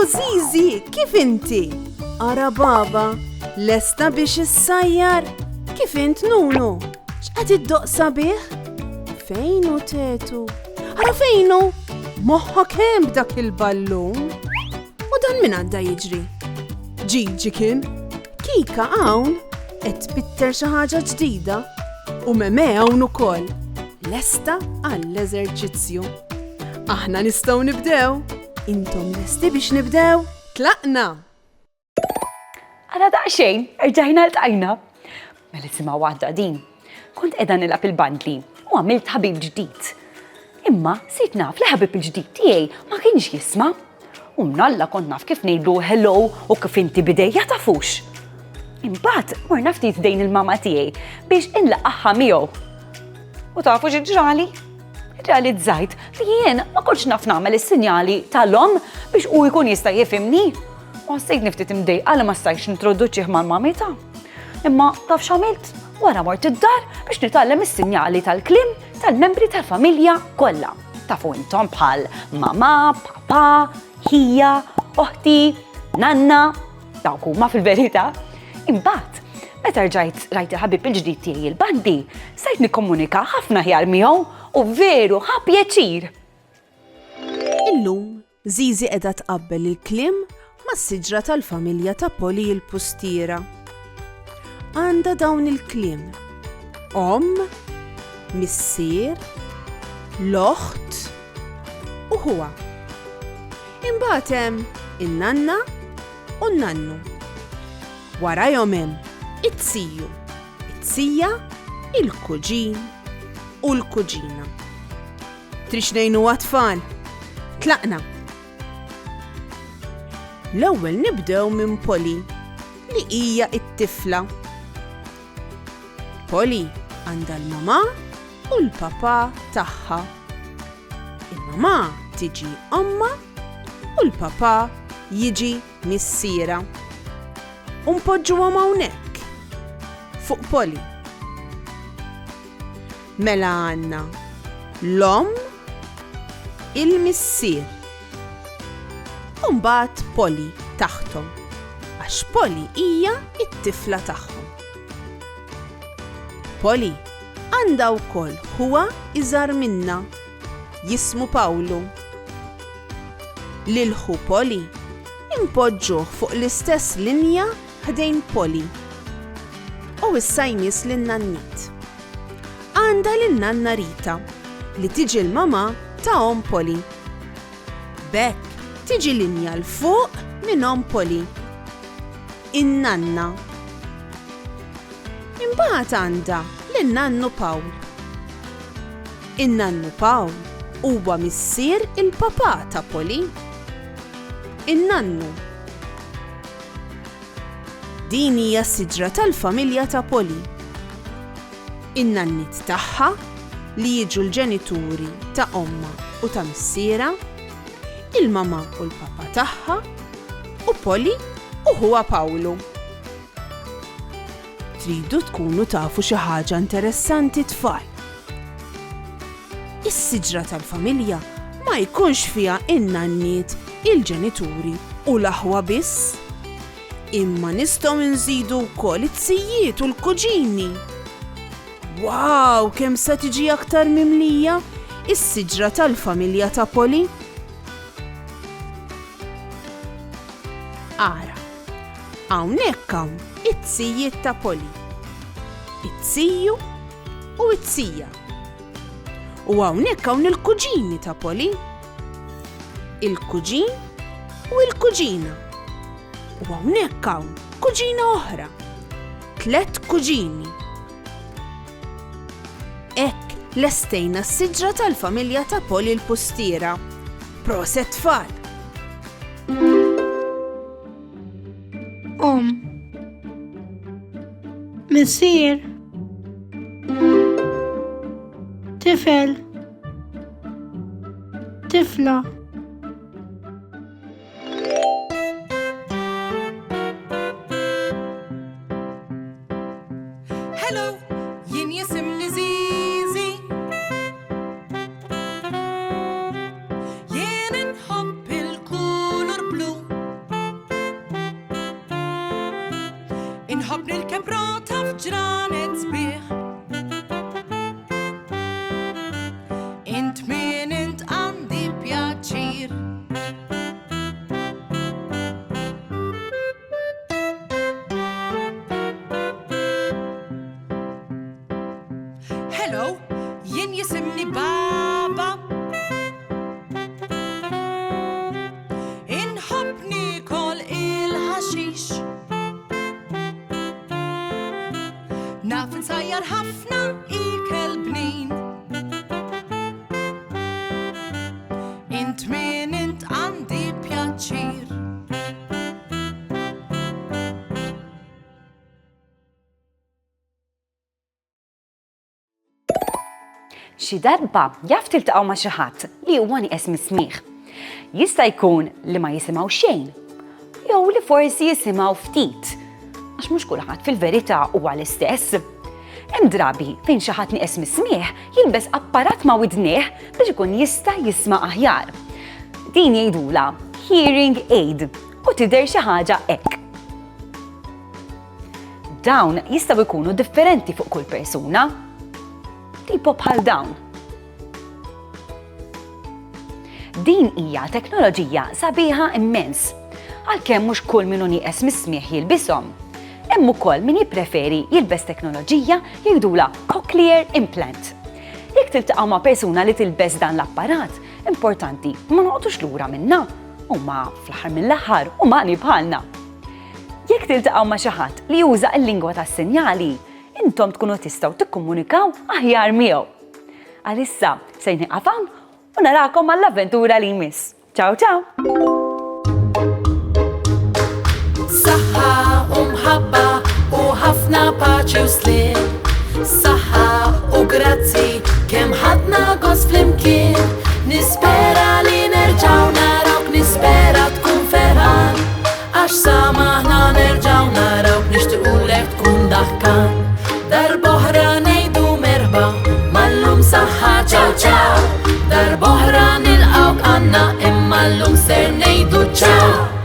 Zizi, kif inti? Ara baba, lesta biex issajjar? Kif int Nunu? X'qed iddoqsa bih? Fejnu tetu? Ara fejnu? Moħħok hemm b'dak il-ballun? U dan min għadda jiġri? Ġiġi kien? Kika hawn qed tbitter xi ħaġa ġdida u Meme hawn ukoll lesta għall-eżerċizzju. Aħna nistgħu nibdew. Intom lesti biex nibdew? Tlaqna! Għana daqxejn, rġajna l-tajna. Mela sima waħda din. Kont edha nilab il-bandli u għamilt ħabib ġdid. Imma sit naf li ħabib il-ġdid tiegħi ma kienx jisma'. U mnalla kont naf kif ngħidlu hello u kif inti bidejja tafux. Imbagħad morna ftit dejn il-mama tiegħi biex inlaqaħħa miegħu. U tafu x'ġrali? Realizzajt li jien ma kontx naf nagħmel is-sinjali tal-om biex hu jkun jista' jifhimni. U ħassejt niftit imdejqa li ma stajtx nintroduċih mal-mamita. Imma taf x'għamilt? Wara mort id-dar biex nitgħallem is-sinjali tal-kliem tal-membri tal-familja kollha. Tafu intom bħal mama, papa, ħija, oħti, nanna, dawk huma fil-verità. Imbagħad, meta rġajt rajt il-ħabib il-ġdid tiegħi il-bandi, stajt nikkomunika ħafna ħjar miegħu u veru ħa pjaċir. Illum Zizi qiegħda tqabbel il-kliem mas-siġra tal-familja ta' Poli l-Pustiera. Għandha dawn il-kliem: Om, Missier, l-oħt u huwa. Imbagħad hemm in-nanna u n-nannu. Warahom hemm it-tiju, it-tija, il-kuġin u l-kuġina. Trix ngħinu tfal? Tlaqna! L-ewwel nibdew minn Poli li hija t-tifla. Poli għandha l-mama u l-papa tagħha. Il-mama tiġi omma u l-papa jiġi missiera. U mpoġġuhom hawnhekk fuq Poli. Mela għandna l-om, il-missier. U mbagħad Poli taħtom, għax Poli hija t-tifla tagħhom. Poli għandha wkoll huwa iżgħar minnha, jismu Pawlu. Lilħu Poli impoġġuh fuq l-istess linja ħdejn Poli. U issa jmiss lin-nannit. Għandha lin-nanna Rita li tiġi l-mama ta' om Poli. Bekk tiġi linja l-fuq minn om Poli. In-nanna. Imbagħad għandha lin-nannu Pawl. In-nannu Pawl huwa missier il-papa ta' Poli. In-nannu. Din hija s-siġra tal-familja ta' Poli. In-nannit tagħha li jiġu l-ġenituri ta' omma u ta' missiera, il-mama u l-papa tagħha, u Poli u huwa Pawlu. Tridu tkunu tafu xi ħaġa interessanti tfal. Is-siġra tal-familja ma jkunx fiha in-nanniet, il-ġenituri u l-aħwa biss. Imma nistgħu nżidu wkoll it-tzijiet u l-kuġini. Wow, kemm se tiġi aktar mimlija is-siġra tal-familja ta' Poli. Ara, hawnhekk hawn it-tzijiet ta' Poli. It-tziju u t-tzija. U hawnhekk hawn il-kuġini ta' Poli. Il-kuġin u l-kuġina. U hawnhekk hawn kuġina oħra. 3 kuġini. Ekk lestejna s-siġra tal-familja ta' Poli l-Pustiera. Proset tfal! Om, missier, tifel, tifla. Hello, jien jisimni Zizi. Jien inħobb il-kulur blu. Inħobb nirkeb rota f'ġranet sbieħ. Int min int għandi pjaċir. Hello, jien jisimni Baba. Inħobb nikol il-ħaxix. Naf nsajjar ħafna ikel bnin. Int min int għandi pjaċir. Xi darba jaf tiltaqgħu ma' xi ħadd li huwa nieqes mis-smigħ. Jista' jkun li ma jisimgħu xejn, jew li forsi jisimgħu ftit, għax mhux kulħadd fil-verità huwa l-istess. Hemm drabi fejn xi ħadd nieqes mis-smigħ jilbes apparat ma' widnieh biex ikun jista' jisma' aħjar. Din jgħidula hearing aid u tidher xi ħaġa hekk. Dawn jistgħu jkunu differenti fuq kull persuna. Tipo bħal dawn. Din hija teknoloġija sabiħa immens, għalkemm mhux kull min hu nieqes mis-smigħ jilbishom. Hemm ukoll min jippreferi jilbes teknoloġija jgħidula cochlear implant. Jekk tiltaqgħu ma' persuna li tilbes dan l-apparat, importanti ma noqgħodux lura minnha, huma fl-aħħar mill-aħħar umani bħalna. Jekk tiltaqgħu ma' xi ħadd li juża l-lingwa tas-sinjali, intom tkunu tistgħu tikkomunikaw aħjar miegħu. Għalissa se nieqaf hawn u narakom għall-avventura li jmiss. Ciao ciao! Saħħa u mħabba u ħafna paċi u slim. Saħħa u grazzi kemm ħadna gost flimkien. Nispera li nerġgħu narawk, nispera tkun ferħan. Għax samaħna nerġgħu narawk, nixtiequlek tkun daħkan. Darboħra nejdu merba, mallum saħħa ċaw ċaw. Darboħra nilqawk għanna, imma llum ser nejdu ċaw.